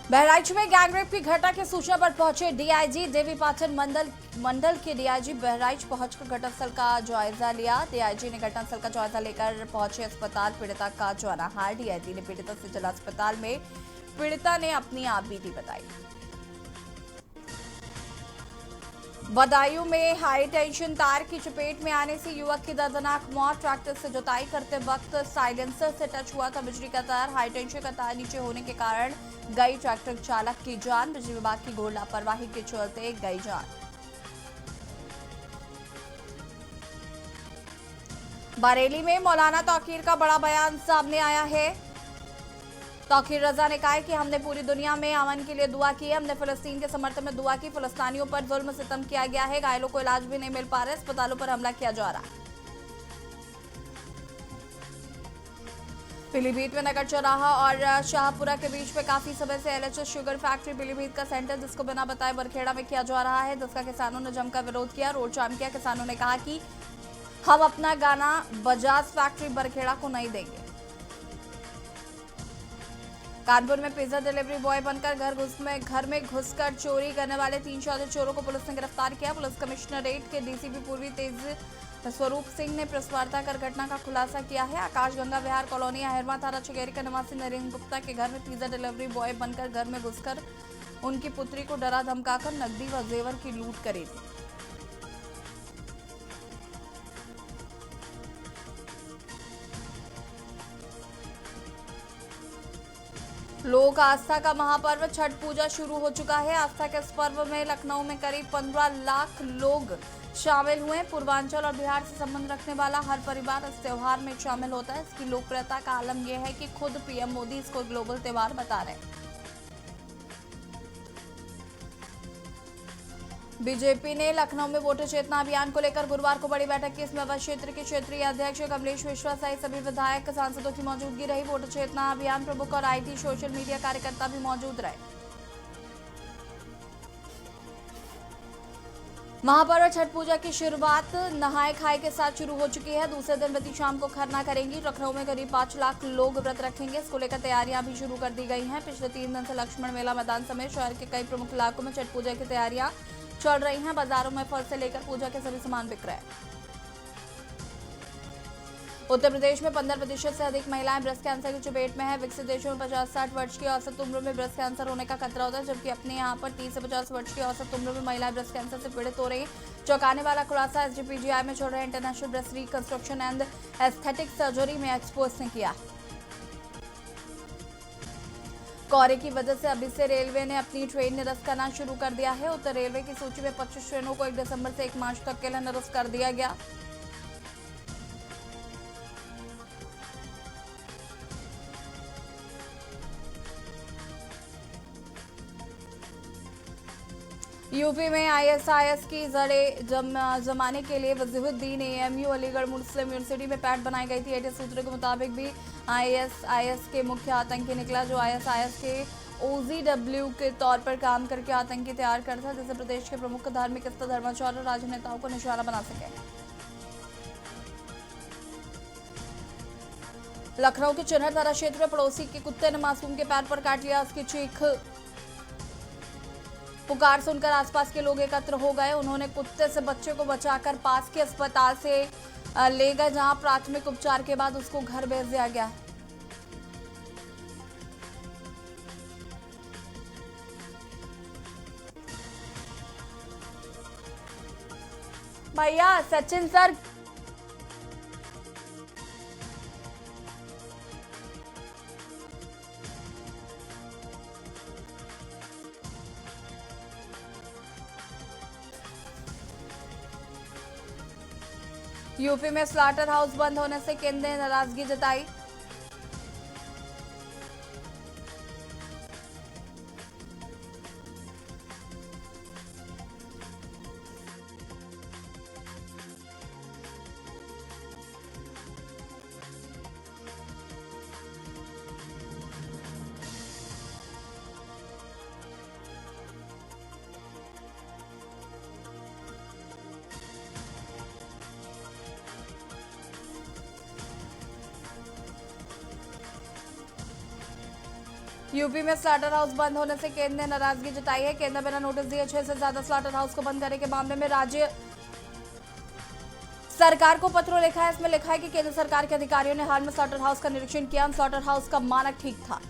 बहराइच में गैंगरेप की घटना की सूचना पर पहुंचे डीआईजी देवी पाटन मंडल के डीआईजी बहराइच पहुंचकर घटनास्थल का जायजा लिया। डीआईजी ने घटनास्थल का जायजा लेकर पहुंचे अस्पताल। पीड़िता का जवाना हाल डीआईजी ने पीड़िता से जिला अस्पताल में पीड़िता ने अपनी आपबीती बताई। बदायूं में हाई टेंशन तार की चपेट में आने से युवक की दर्दनाक मौत। ट्रैक्टर से जुताई करते वक्त साइलेंसर से टच हुआ था बिजली का तार। हाई टेंशन का तार नीचे होने के कारण गई ट्रैक्टर चालक की जान। बिजली विभाग की घोर लापरवाही के चलते गई जान। बरेली में मौलाना तौकीर का बड़ा बयान सामने आया है। तौकीर रजा ने कहा है कि हमने पूरी दुनिया में अमन के लिए दुआ की है। हमने फिलिस्तीन के समर्थन में दुआ की। फिलिस्तीनियों पर जुल्म सितम किया गया है। घायलों को इलाज भी नहीं मिल पा रहा है। अस्पतालों पर हमला किया जा रहा है। पीलीभीत में नगर चौराहा और शाहपुरा के बीच में काफी समय से एलएचएस शुगर फैक्ट्री पीलीभीत का सेंटर जिसको बिना बताए बरखेड़ा में किया जा रहा है, जिसका किसानों ने जमकर विरोध किया, रोड जाम किया। किसानों ने कहा कि हम अपना गाना बजाज फैक्ट्री बरखेड़ा को नहीं देंगे। कानपुर में पिज्जा डिलीवरी बॉय बनकर घर में घुसकर चोरी करने वाले 3 शोधित चोरों को पुलिस ने गिरफ्तार किया। पुलिस कमिश्नरेट के डीसीपी पूर्वी तेज स्वरूप सिंह ने प्रेस वार्ता कर घटना का खुलासा किया है। आकाशगंगा विहार कॉलोनी अहिरमा थाना चकेरी का निवासी नरेंद्र गुप्ता के घर में पिज्जा डिलीवरी बॉय बनकर घर में घुसकर उनकी पुत्री को डरा धमकाकर नकदी व जेवर की लूट करी थी। लोक आस्था का महापर्व छठ पूजा शुरू हो चुका है। आस्था के इस पर्व में लखनऊ में करीब 15 लाख लोग शामिल हुए। पूर्वांचल और बिहार से संबंध रखने वाला हर परिवार इस त्योहार में शामिल होता है। इसकी लोकप्रियता का आलम यह है कि खुद पीएम मोदी इसको ग्लोबल त्योहार बता रहे हैं। बीजेपी ने लखनऊ में वोटर चेतना अभियान को लेकर गुरुवार को बड़ी बैठक की। इसमें अवध क्षेत्र के क्षेत्रीय अध्यक्ष कमलेश मिश्रा सहित सभी विधायक सांसदों की मौजूदगी रही। वोटर चेतना अभियान प्रमुख और आईटी सोशल मीडिया कार्यकर्ता भी मौजूद रहे। महापर्व छठ पूजा की शुरुआत नहाए खाए के साथ शुरू हो चुकी है। दूसरे दिन बीती शाम को खरना करेंगी। लखनऊ में करीब 5 लाख लोग व्रत रखेंगे। इसको लेकर तैयारियां भी शुरू कर दी गई हैं। पिछले 3 दिन से लक्ष्मण मेला मैदान समेत शहर के कई प्रमुख इलाकों में छठ पूजा की तैयारियां चल रही हैं। बाजारों में फल से लेकर पूजा के सभी सामान बिक रहे हैं। उत्तर प्रदेश में 15% से अधिक महिलाएं ब्रेस्ट कैंसर की चपेट में है। विकसित देशों में 50-60 वर्ष की औसत उम्र में ब्रेस्ट कैंसर होने का खतरा होता है, जबकि अपने यहाँ पर 30 से 50 वर्ष की औसत उम्र में महिलाएं ब्रेस्ट कैंसर से पीड़ित हो रही हैं। चौंकाने वाला खुलासा एसजीपीजीआई में चल रहे international breast reconstruction and aesthetic surgery में एक्सपर्ट्स ने किया। कोहरे की वजह से अभी से रेलवे ने अपनी ट्रेन निरस्त करना शुरू कर दिया है। उत्तर रेलवे की सूची में 25 ट्रेनों को 1 दिसंबर से 1 मार्च तक के लिए निरस्त कर दिया गया। यूपी में आईएसआईएस की जड़ें जमाने के लिए वजीहुद्दीन एएमयू अलीगढ़ मुस्लिम यूनिवर्सिटी में पैठ बनाई गई थी। एटीएस सूत्रों के मुताबिक भी आईएसआईएस के मुख्य आतंकी निकला, जो आईएसआईएस के ओजीडब्ल्यू के तौर पर काम करके आतंकी तैयार करता था, जिससे प्रदेश के प्रमुख धार्मिक स्थल, धर्माचार्य और राजनेताओं को निशाना बना सके। लखनऊ के चिन्हट थाना क्षेत्र में पड़ोसी के कुत्ते ने मासूम के पैर पर काट लिया। उसकी चीख पुकार सुनकर आसपास के लोग एकत्र हो गए। उन्होंने कुत्ते से बच्चे को बचाकर पास के अस्पताल से ले गए, जहां प्राथमिक उपचार के बाद उसको घर भेज दिया गया। भैया सचिन सर यूपी में स्लाटर हाउस बंद होने से केंद्र ने नाराजगी जताई। यूपी में स्लाटर हाउस बंद होने से केंद्र ने नाराजगी जताई है। केंद्र बिना नोटिस दिए 6 से ज्यादा स्लाटर हाउस को बंद करने के मामले में राज्य सरकार को पत्र लिखा है। इसमें लिखा है कि केंद्र सरकार के अधिकारियों ने हाल में स्लाटर हाउस का निरीक्षण किया। स्लाटर हाउस का मानक ठीक था।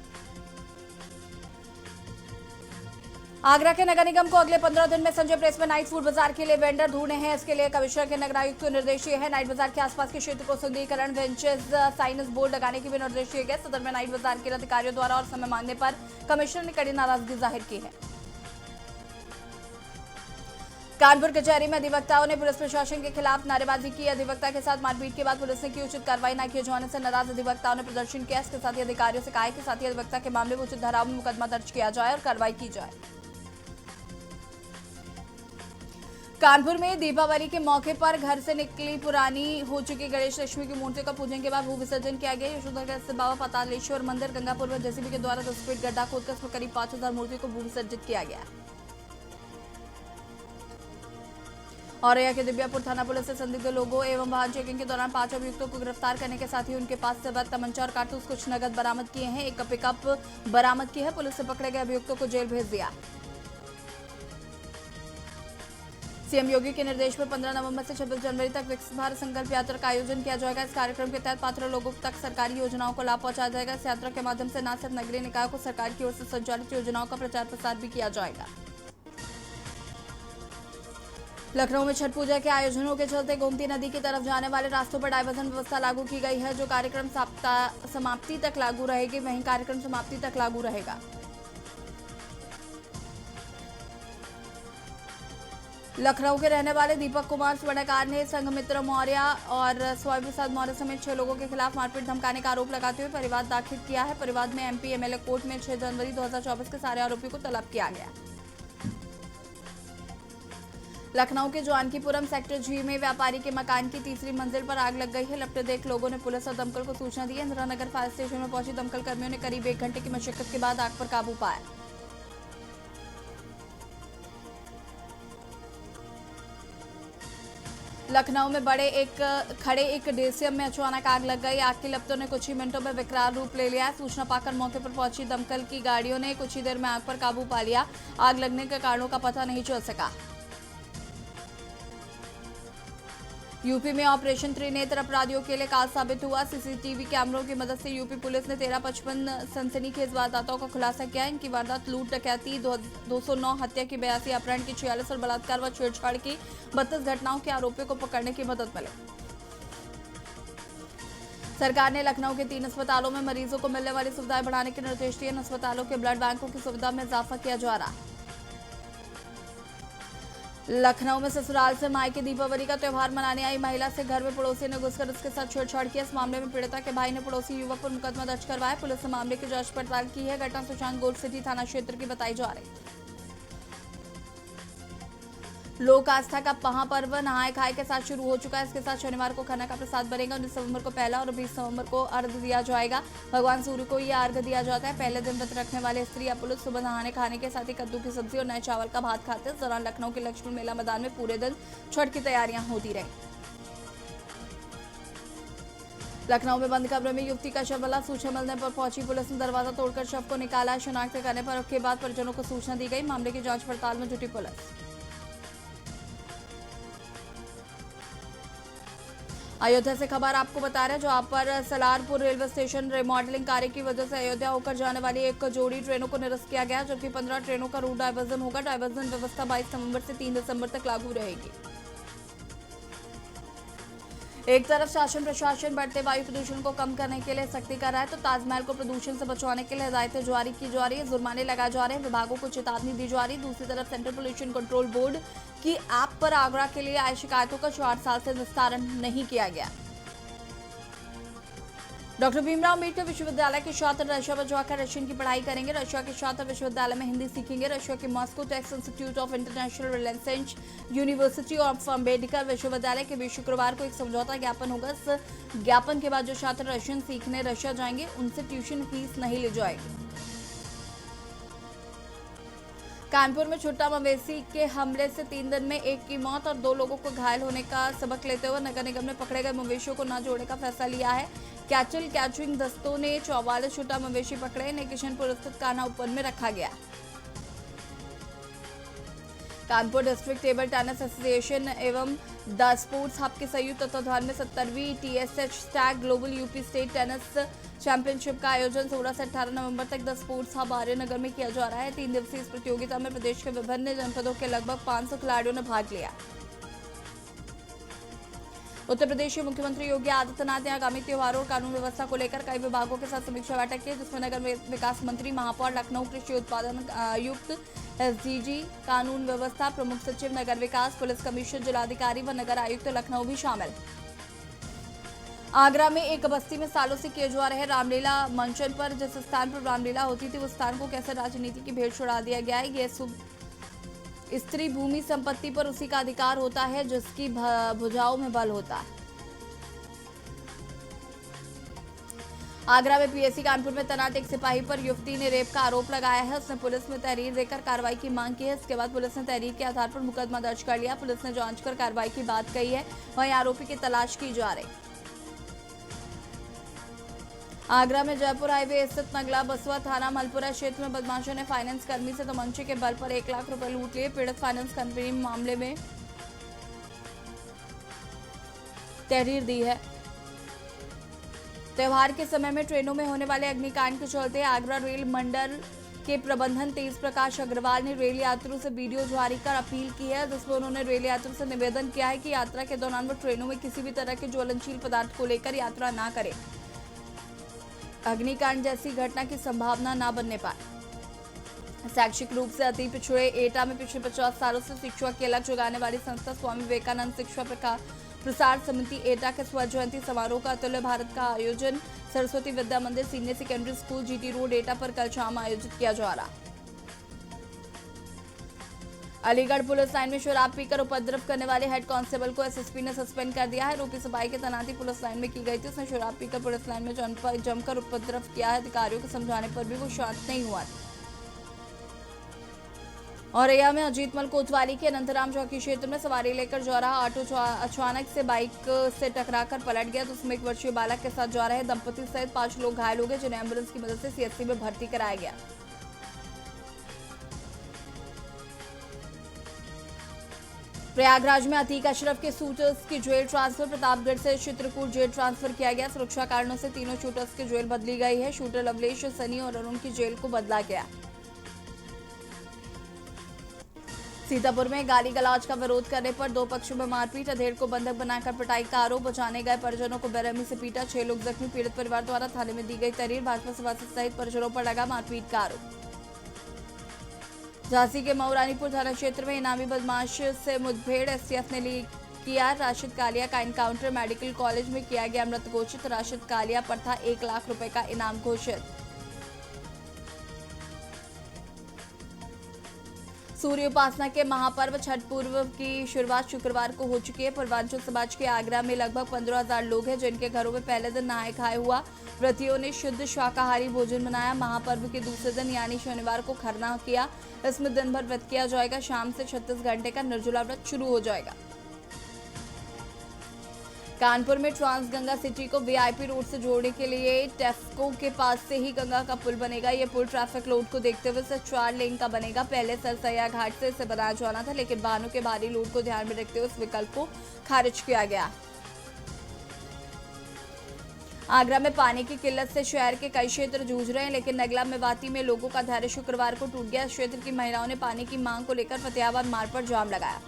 आगरा के नगर निगम को अगले 15 दिन में संजय प्रेस में नाइट फूड बाजार के लिए वेंडर ढूंढने हैं। इसके लिए कमिश्नर के नगर आयुक्त को निर्देश दिए हैं। नाइट बाजार के आसपास के क्षेत्र को सुंदरीकरण, बेंचेस, साइनेज बोर्ड लगाने के भी निर्देश दिए गए। सदर में नाइट बाजार के अधिकारियों द्वारा और समय मांगने पर कमिश्नर ने कड़ी नाराजगी जाहिर की है। कानपुर कचहरी में अधिवक्ताओं ने पुलिस प्रशासन के खिलाफ नारेबाजी की। अधिवक्ता के साथ मारपीट के बाद पुलिस ने की उचित कार्रवाई न किए जाने से नाराज अधिवक्ताओं ने प्रदर्शन किया। इसके साथ ही अधिकारियों से कहा कि साथ ही अधिवक्ता के मामले में उचित धाराओं में मुकदमा दर्ज किया जाए और कार्रवाई की जाए। कानपुर में दीपावली के मौके पर घर से निकली पुरानी हो चुकी गणेश लक्ष्मी की मूर्ति का पूजन के बाद भू विसर्जन किया गया। यशोधरगढ़ स्थित बाबा पातालेश्वर मंदिर गंगापुर में जेसीबी के द्वारा 10 फीट गड्ढा खोदकर इसमें करीब 5000 मूर्तियों को भू विसर्जित किया गया। औरैया के दिव्यापुर थाना पुलिस से संदिग्ध लोगों एवं वाहन चेकिंग के दौरान 5 अभियुक्तों को गिरफ्तार करने के साथ ही उनके पास से अवैध तमंचा और कारतूस कुछ नगद बरामद किए हैं। एक पिकअप बरामद की है। पुलिस से पकड़े गए अभियुक्तों को जेल भेज दिया। सीएम योगी के निर्देश पर 15 नवंबर से 26 जनवरी तक विकसित भारत संकल्प यात्रा का आयोजन किया जाएगा। इस कार्यक्रम के तहत पात्र लोगों तक सरकारी योजनाओं को लाभ पहुंचाया जाएगा। इस यात्रा के माध्यम से न सिर्फ नगरीय निकायों को सरकार की ओर से संचालित योजनाओं का प्रचार प्रसार भी किया जाएगा। लखनऊ में छठ पूजा के आयोजनों के चलते गोमती नदी की तरफ जाने वाले रास्तों पर डायवर्जन व्यवस्था लागू की गई है। जो कार्यक्रम समाप्ति तक लागू रहेगी वहीं कार्यक्रम समाप्ति तक लागू रहेगा। लखनऊ के रहने वाले दीपक कुमार स्वर्णकार ने संघमित्र मौर्य और स्वामी प्रसाद मौर्य समेत 6 लोगों के खिलाफ मारपीट धमकाने का आरोप लगाते हुए परिवाद दाखिल किया है। परिवाद में एमपी एमएलए कोर्ट में 6 जनवरी 2024 के सारे आरोपियों को तलब किया गया। लखनऊ के जानकीपुरम सेक्टर जी में व्यापारी के मकान की तीसरी मंजिल पर आग लग गई है। लपटे देख लोगों ने पुलिस और दमकल को सूचना दी। इंदिरा नगर फायर स्टेशन में पहुंची दमकल कर्मियों ने करीब 1 घंटे की मशक्कत के बाद आग पर काबू पाया। लखनऊ में खड़े एक डेसियम में अचानक आग लग गई। आग की लपटों ने कुछ ही मिनटों में विकराल रूप ले लिया। सूचना पाकर मौके पर पहुंची दमकल की गाड़ियों ने कुछ ही देर में आग पर काबू पा लिया। आग लगने के कारणों का पता नहीं चल सका। यूपी में ऑपरेशन त्रिनेत्र अपराधियों के लिए काल साबित हुआ। सीसीटीवी कैमरों की मदद से यूपी पुलिस ने 1355 सनसनीखेज वारदातों का खुलासा किया। इनकी वारदात लूट, डकैती, 209 हत्या की 82, अपहरण की 46 और बलात्कार व छेड़छाड़ की 32 घटनाओं के आरोपियों को पकड़ने की मदद मिली। सरकार ने लखनऊ के 3 अस्पतालों में मरीजों को मिलने वाली सुविधाएं बढ़ाने के निर्देश दिए। इन अस्पतालों के ब्लड बैंकों की सुविधा में इजाफा किया जा रहा है। लखनऊ में ससुराल से मायके दीपावली का त्यौहार मनाने आई महिला से घर में पड़ोसी ने घुसकर उसके साथ छेड़छाड़ किया। इस मामले में पीड़िता के भाई ने पड़ोसी युवक पर मुकदमा दर्ज करवाया। पुलिस ने मामले की जांच पड़ताल की है। घटना सुशांत गोल्ड सिटी थाना क्षेत्र की बताई जा रही। लोक आस्था का महापर्व नहाय खाए के साथ शुरू हो चुका है। इसके साथ शनिवार को खन्ना का प्रसाद बनेगा। 19 नवंबर को पहला और 20 नवंबर को अर्घ्य दिया जाएगा। भगवान सूर्य को यह अर्घ्य दिया जाता है। पहले दिन व्रत रखने वाले स्त्री या पुरुष सुबह नहाने खाने के साथ ही कद्दू की सब्जी और नए चावल का भात खाते हैं। इस दौरान लखनऊ के लक्ष्मण मेला मैदान में पूरे दिन छठ की तैयारियां होती रही। लखनऊ में बंद कमरे में युवती का शव मिला। सूचना मिलने पर पहुंची पुलिस ने दरवाजा तोड़कर शव को निकाला। शिनाख्त करने पर उसके बाद परिजनों को सूचना दी गई। मामले की जांच पड़ताल में जुटी पुलिस। अयोध्या से खबर आपको बता रहे हैं, जहां पर सलारपुर रेलवे स्टेशन रिमॉडलिंग कार्य की वजह से अयोध्या होकर जाने वाली एक जोड़ी ट्रेनों को निरस्त किया गया, जबकि 15 ट्रेनों का रूट डायवर्जन होगा। डायवर्जन व्यवस्था 22 नवंबर से 3 दिसंबर तक लागू रहेगी। एक तरफ शासन प्रशासन बढ़ते वायु प्रदूषण को कम करने के लिए सख्ती कर रहा है, तो ताजमहल को प्रदूषण से बचाने के लिए हिदायतें जारी की जा रही है, जुर्माने लगाए जा रहे हैं, विभागों को चेतावनी दी जा रही है। दूसरी तरफ सेंट्रल पोल्यूशन कंट्रोल बोर्ड की ऐप पर आगरा के लिए आई शिकायतों का 4 साल से निस्तारण नहीं किया गया। डॉक्टर भीमराव अम्बेडकर विश्वविद्यालय के छात्र रशिया में जाकर रशियन की पढ़ाई करेंगे। रशिया के छात्र विश्वविद्यालय में हिंदी सीखेंगे। रशिया के मॉस्को टेक्स institute of international relations university of Ambedkar विश्वविद्यालय के बीच शुक्रवार को एक समझौता ज्ञापन होगा। इस ज्ञापन के बाद जो छात्र रशियन सीखने रशिया जाएंगे उनसे ट्यूशन फीस नहीं ली जाएगी। कानपुर में छुट्टा मवेशी के हमले से 3 दिन में 1 की मौत और 2 लोगों को घायल होने का सबक लेते हुए नगर निगम ने पकड़े गए मवेशियों को न जोड़ने का फैसला लिया है। कैटल कैचरिंग दस्तों ने 44 छोटा मवेशी पकड़े। इन्हें किशनपुर स्थित कान्हा उपवन में रखा गया। Kanpur district table tennis association एवं द स्पोर्ट्स हब के संयुक्त तत्वाधान में 70वीं TSH Stag global UP state tennis championship का आयोजन 16 से 18 नवंबर तक द स्पोर्ट्स हब आर्यनगर में किया जा रहा है। 3 दिवसीय इस प्रतियोगिता में प्रदेश के विभिन्न जनपदों के लगभग 500 खिलाड़ियों ने भाग लिया। उत्तर प्रदेश के मुख्यमंत्री योगी आदित्यनाथ ने आगामी त्योहारों और कानून व्यवस्था को लेकर कई विभागों के साथ समीक्षा बैठक की, जिसमें नगर विकास मंत्री, महापौर लखनऊ, कृषि उत्पादन आयुक्त, SDG, कानून व्यवस्था प्रमुख सचिव नगर विकास, पुलिस कमिश्नर, जिलाधिकारी व नगर आयुक्त लखनऊ भी शामिल। आगरा में एक बस्ती में सालों से किए जा रहे रामलीला मंचन पर जिस स्थान पर रामलीला होती थी उस स्थान को कैसे राजनीति की भेंट चढ़ा दिया गया है। यह स्त्री भूमि संपत्ति पर उसी का अधिकार होता है जिसकी भुजाओं में बल होता है। आगरा में PSC कानपुर में तैनात एक सिपाही पर युवती ने रेप का आरोप लगाया है। उसने पुलिस में तहरीर देकर कार्रवाई की मांग की है। इसके बाद पुलिस ने तहरीर के आधार पर मुकदमा दर्ज कर लिया। पुलिस ने जांच कर कार्रवाई की बात कही है। वहीं आरोपी की तलाश की जा रही। आगरा में जयपुर हाईवे स्थित नगला बसवा थाना मलपुरा क्षेत्र में बदमाशों ने फाइनेंस कर्मी से तमंचे के बल पर 1 लाख रुपए लूट लिए। पीड़ित फाइनेंस कंपनी मामले में तहरीर दी है। त्योहार के समय में ट्रेनों में होने वाले अग्निकांड के चलते आगरा रेल मंडल के प्रबंधन तेज प्रकाश अग्रवाल ने रेल यात्रियों से वीडियो जारी कर अपील की है, जिसमें उन्होंने रेल यात्रियों से निवेदन किया है कि यात्रा के दौरान वो ट्रेनों में किसी भी तरह के ज्वलनशील पदार्थ को लेकर यात्रा न करें। अग्निकांड जैसी घटना की संभावना न बनने पाए। शैक्षिक रूप से अति पिछड़े एटा में पिछले 50 सालों से शिक्षा की अलग जगाने वाली संस्था स्वामी विवेकानंद शिक्षा प्रसार समिति एटा के स्वर्ण जयंती समारोह का अतुल्य भारत का आयोजन सरस्वती विद्या मंदिर senior secondary school GT road एटा पर कल शाम आयोजित किया जा रहा। अलीगढ़ पुलिस लाइन में शराब पीकर उपद्रव करने वाले हेड कांस्टेबल को SSP ने सस्पेंड कर दिया है। आरोपी सिपाही की तैनाती पुलिस लाइन में की गई थी। उसने शराब पीकर पुलिस लाइन में जमकर उपद्रव किया है। अधिकारियों को समझाने पर भी वो शांत नहीं हुआ। औरैया में अजीतमल कोतवाली के अनंतराम चौकी क्षेत्र में सवारी लेकर जा रहा ऑटो अचानक से बाइक से टकराकर पलट गया, तो उसमें 1 वर्षीय बालक के साथ जा रहे दंपति सहित 5 लोग घायल हो गए, जिन्हें एम्बुलेंस की मदद से CSC में भर्ती कराया गया। प्रयागराज में अतीक अशरफ के शूटर्स की जेल ट्रांसफर प्रतापगढ़ से चित्रकूट जेल ट्रांसफर किया गया। सुरक्षा कारणों से तीनों शूटर्स की जेल बदली गई है। शूटर लवलेश, सनी और अरुण की जेल को बदला गया। सीतापुर में गाली गलौज का विरोध करने पर 2 पक्षों में मारपीट। अधेड़ को बंधक बनाकर पिटाई का आरोप। बचाने गए परिजनों को बेरहमी से पीटा। 6 लोग जख्मी। पीड़ित परिवार द्वारा थाने में दी गई तहरीर। भाजपा सभासद सहित परिजनों पर लगा मारपीट का आरोप। झांसी के मऊरानीपुर थाना क्षेत्र में इनामी बदमाश से मुठभेड़। STF ने किया राशिद कालिया का एनकाउंटर। मेडिकल कॉलेज में किया गया मृत घोषित। राशिद कालिया पर था 1 लाख रुपए का इनाम घोषित। सूर्य उपासना के महापर्व छठ पूर्व की शुरुआत शुक्रवार को हो चुकी है। पूर्वांचल समाज के आगरा में लगभग 15,000 लोग हैं, जिनके घरों में पहले दिन नहाए खाए हुआ। व्रतियों ने शुद्ध शाकाहारी भोजन बनाया। महापर्व के दूसरे दिन यानी शनिवार को खरना किया। इसमें दिन भर व्रत किया जाएगा। शाम से 36 घंटे का निर्जला व्रत शुरू हो जाएगा। कानपुर में ट्रांस गंगा सिटी को VIP रोड से जोड़ने के लिए टेस्को के पास से ही गंगा का पुल बनेगा। यह पुल ट्रैफिक लोड को देखते हुए सिर्फ 4 लेन का बनेगा। पहले सरसैया घाट से इसे बनाया जाना था, लेकिन वाहनों के भारी लोड को ध्यान में रखते हुए इस विकल्प को खारिज किया गया। आगरा में पानी की किल्लत से शहर के कई क्षेत्र जूझ रहे हैं, लेकिन नगला मेवाती में लोगों का धैर्य शुक्रवार को टूट गया। क्षेत्र की महिलाओं ने पानी की मांग को लेकर फतेहाबाद मार्ग पर जाम लगाया।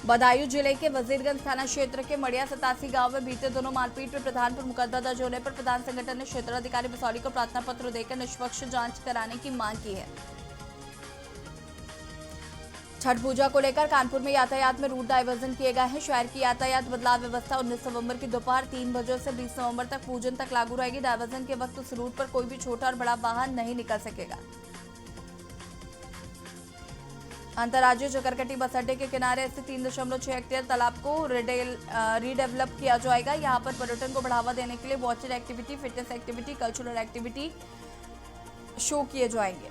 बदायूं जिले के वजीरगंज थाना क्षेत्र के मड़िया 87 गांव में बीते दिनों मारपीट में प्रधान पर मुकदमा दर्ज होने पर प्रधान संगठन ने क्षेत्राधिकारी बसौली को प्रार्थना पत्र देकर निष्पक्ष जांच कराने की मांग की है। छठ पूजा को लेकर कानपुर में यातायात में रूट डायवर्जन किए गए हैं। शहर की यातायात बदलाव व्यवस्था 19 नवंबर की दोपहर 3 बजे से 20 नवंबर तक पूजन तक लागू रहेगी। डायवर्जन के वक्त उस रूट पर कोई भी छोटा और बड़ा वाहन नहीं निकल सकेगा। अंतर्राज्यीय चकरकटी बस अड्डे के किनारे स्थित 3.6 हेक्टेयर तालाब को रीडेवलप किया जाएगा। यहां पर पर्यटन को बढ़ावा देने के लिए water activity, fitness activity, cultural activity show किए जाएंगे।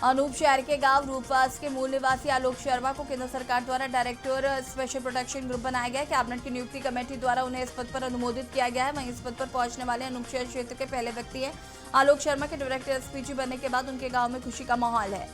अनूप शहर के गांव रूपवास के मूल निवासी आलोक शर्मा को केंद्र सरकार द्वारा डायरेक्टर स्पेशल प्रोटेक्शन ग्रुप बनाया गया है। कैबिनेट की नियुक्ति कमेटी द्वारा उन्हें इस पद पर अनुमोदित किया गया है। वहीं इस पद पर पहुंचने वाले अनूप शहर क्षेत्र के पहले व्यक्ति हैं। आलोक शर्मा के डायरेक्टर एसपीजी बनने के बाद उनके गाँव में खुशी का माहौल है।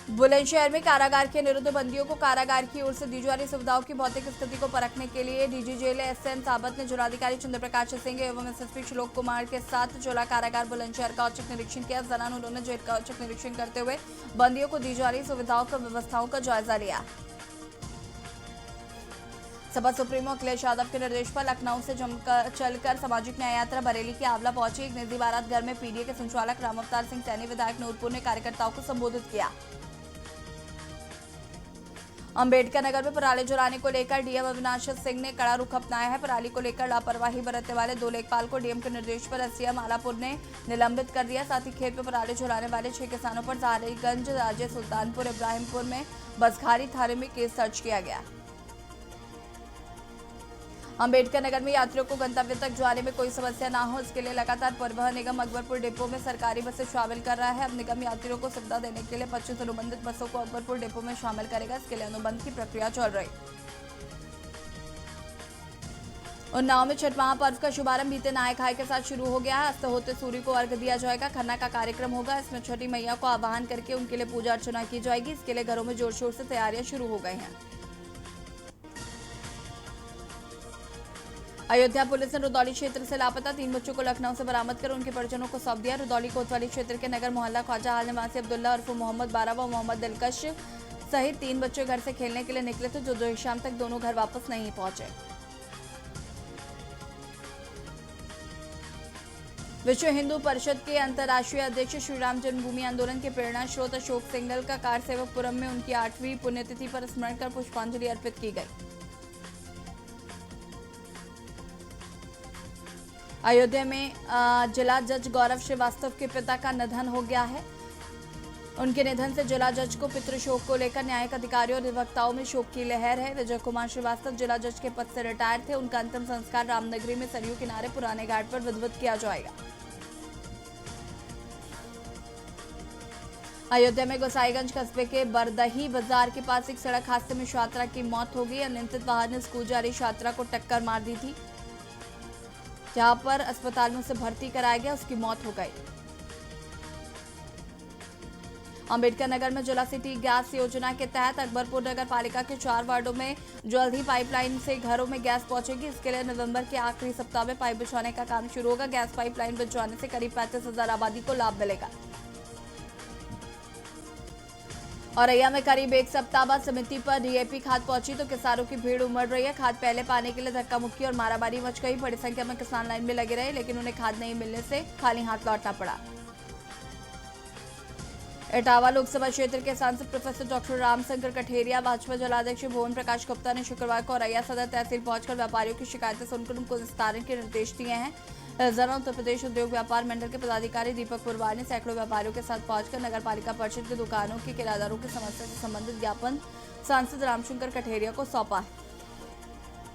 बुलंदशहर में कारागार के निरुद्ध बंदियों को कारागार की ओर से दी जा रही सुविधाओं की भौतिक स्थिति को परखने के लिए डीजी जेल एसएन साबत ने जिलाधिकारी चंद्र प्रकाश सिंह एवं एसएसपी श्लोक कुमार के साथ जिला कारागार बुलंदशहर का औचक निरीक्षण किया। इस दौरान उन्होंने जेल का औचक निरीक्षण करते हुए बंदियों को दी जा रही सुविधाओं का व्यवस्थाओं का जायजा लिया। सपा सुप्रीमो अखिलेश यादव के निर्देश पर लखनऊ से चलकर सामाजिक न्याय यात्रा बरेली के आंवला पहुंची। एक निजी बारात घर में पीडीए के संचालक राम अवतार सिंह सैनी विधायक नूरपुर ने कार्यकर्ताओं को संबोधित किया। अंबेडकर नगर में पराली जलाने को लेकर डीएम अविनाश सिंह ने कड़ा रुख अपनाया है। पराली को लेकर लापरवाही बरतने वाले 2 लेखपाल को डीएम के निर्देश पर एसडीएम आलापुर ने निलंबित कर दिया। साथ ही खेत में पराली जलाने वाले 6 किसानों पर सहारीगंज, राजे, सुल्तानपुर, इब्राहिमपुर में बसखारी थाने में केस दर्ज किया गया। अंबेडकर नगर में यात्रियों को गंतव्य तक जाने में कोई समस्या ना हो, इसके लिए लगातार परिवहन निगम अकबरपुर डिपो में सरकारी बसें शामिल कर रहा है। अब निगम यात्रियों को सुविधा देने के लिए 25 अनुबंधित बसों को अकबरपुर डिपो में शामिल करेगा। इसके लिए अनुबंध की प्रक्रिया चल रही। उन्नाव में छठ महापर्व का शुभारंभ बीते नहाय खाए के साथ शुरू हो गया है। अस्त होते सूर्य को अर्घ्य दिया जाएगा। खन्ना का कार्यक्रम होगा। इसमें छठी मैया को आवाहन करके उनके लिए पूजा अर्चना की जाएगी। इसके लिए घरों में जोर शोर से तैयारियां शुरू हो गई हैं। अयोध्या पुलिस ने रुदौली क्षेत्र से लापता 3 बच्चों को लखनऊ से बरामद कर उनके परिजनों को सौंप दिया। रुदौली कोतवाली क्षेत्र के नगर मोहल्ला ख्वाजा हाल निवासी अब्दुल्ला उर्फ मोहम्मद बारा व मोहम्मद दिलकश सहित 3 बच्चे घर से खेलने के लिए निकले थे, जो देर शाम तक दोनों घर वापस नहीं पहुंचे। विश्व हिंदू परिषद के अंतर्राष्ट्रीय अध्यक्ष श्रीराम जन्मभूमि आंदोलन के प्रेरणा स्रोत अशोक सिंघल का कार सेवकपुरम में उनकी 8वीं पुण्यतिथि पर स्मरण कर पुष्पांजलि अर्पित की गई। अयोध्या में जिला जज गौरव श्रीवास्तव के पिता का निधन हो गया है। उनके निधन से जिला जज को पितृशोक को लेकर न्यायिक अधिकारियों और अधिवक्ताओं में शोक की लहर है। विजय कुमार श्रीवास्तव जिला जज के पद से रिटायर थे। उनका अंतिम संस्कार रामनगरी में सरयू किनारे पुराने घाट पर विधिवत किया जाएगा। अयोध्या में गोसाईगंज कस्बे के बरदही बाजार के पास एक सड़क हादसे में छात्रा की मौत हो गई। अनियंत्रित वाहन ने स्कूल जा रही छात्रा को टक्कर मार दी थी, जहां पर अस्पताल में उसे भर्ती कराया गया, उसकी मौत हो गई। अंबेडकर नगर में जिला सिटी गैस योजना के तहत अकबरपुर नगर पालिका के 4 वार्डों में जल्द ही पाइपलाइन से घरों में गैस पहुंचेगी। इसके लिए नवंबर के आखिरी सप्ताह में पाइप बिछाने का काम शुरू होगा। गैस पाइपलाइन बिछवाने से करीब 35,000 आबादी को लाभ मिलेगा। औरैया में करीब 1 सप्ताह बाद समिति पर डीएपी खाद पहुंची तो किसानों की भीड़ उमड़ रही है। खाद पहले पाने के लिए धक्का मुक्की और मारामारी मच गई। बड़ी संख्या में किसान लाइन में लगे रहे, लेकिन उन्हें खाद नहीं मिलने से खाली हाथ लौटना पड़ा। इटावा लोकसभा क्षेत्र के सांसद प्रोफेसर डॉक्टर रामशंकर कठेरिया, भाजपा जिलाध्यक्ष भुवन प्रकाश गुप्ता ने शुक्रवार को औरैया सदर तहसील पहुंचकर व्यापारियों की शिकायतें सुनकर उनको निस्तारण के निर्देश दिए हैं। जिला उत्तर प्रदेश उद्योग व्यापार मंडल के पदाधिकारी दीपक पुरवार ने सैकड़ों व्यापारियों के साथ पहुंचकर नगर पालिका परिषद की दुकानों के किराएदारों की समस्या से संबंधित ज्ञापन सांसद रामशंकर कठेरिया को सौंपा है।